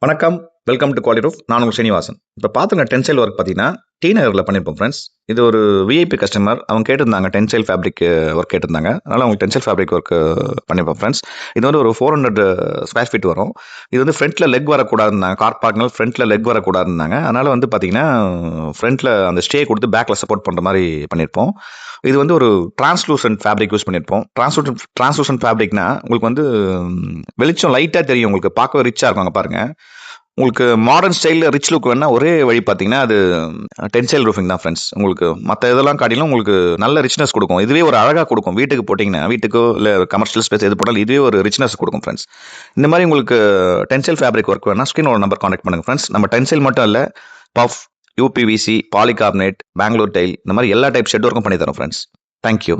வணக்கம். Welcome to quality roof. நான் உங்கள் ஸ்ரீனிவாசன். இப்போ பார்த்துங்க டென்சைல் ஒர்க் பார்த்தீங்கன்னா, டி நகரில் பண்ணியிருப்போம் ஃப்ரெண்ட்ஸ். இது ஒரு விஐபி கஸ்டமர். அவங்க கேட்டிருந்தாங்க டென்சைல் ஃபேப்ரிக் ஒர்க் கேட்டிருந்தாங்க. அதனால் அவங்களுக்கு டென்சைல் ஃபேப்ரிக் ஒர்க் பண்ணியிருப்போம் ஃப்ரெண்ட்ஸ். இது வந்து ஒரு 400 ஸ்கொயர் ஃபீட் வரும். இது வந்து ஃப்ரண்ட்டில் லெக் வரக்கூடாதுன்னாங்க. கார் பார்க்னால ஃப்ரண்ட்டில் லெக் வரக்கூடாதுன்னாங்க. அதனால் வந்து பார்த்தீங்கன்னா, ஃப்ரண்ட்டில் அந்த ஸ்டே கொடுத்து பேக்கில் சப்போர்ட் பண்ணுற மாதிரி பண்ணியிருப்போம். இது வந்து ஒரு டிரான்ஸ்லூசன்ட் ஃபேப்ரிக் யூஸ் பண்ணியிருப்போம். டிரான்ஸ்லூசன்ட் ஃபேப்ரிக்னா உங்களுக்கு வந்து வெளிச்சம் லைட்டாக தெரியும். உங்களுக்கு பார்க்கவே ரிச்சாக இருக்கும். அங்கே பாருங்கள். உங்களுக்கு மாடர்ன் ஸ்டைலில் ரிச் லுக் வேணா ஒரே வழி பார்த்தீங்கன்னா அது டென்சைல் ரூஃபிங் தான் ஃப்ரெண்ட்ஸ். உங்களுக்கு மற்ற இதெல்லாம் காட்டிலும் உங்களுக்கு நல்ல ரிச்னஸ் கொடுக்கும். இதுவே ஒரு அழகாக கொடுக்கும். வீட்டுக்கு போட்டிங்கன்னா வீட்டுக்கோ இல்லை கமர்ஷியல் ஸ்பேஸ் எது போட்டாலும் இதுவே ஒரு ரிச்னஸ் கொடுக்கும் ஃப்ரெண்ட்ஸ். இந்த மாதிரி உங்களுக்கு டென்சைல் ஃபேப்ரிக் ஒர்க் வேணா ஸ்க்ரீனோட நம்பர் கான்டாக்ட் பண்ணுங்கள் ஃப்ரெண்ட்ஸ். நம்ம டென்சைல் மட்டும் இல்லை, PUF, UPVC, polycarbonate, Bangalore tile, இந்த மாதிரி எல்லா டைப் ஷெட் ஒர்க்கும் பண்ணி தரோம் ஃப்ரெண்ட்ஸ். தேங்க்யூ.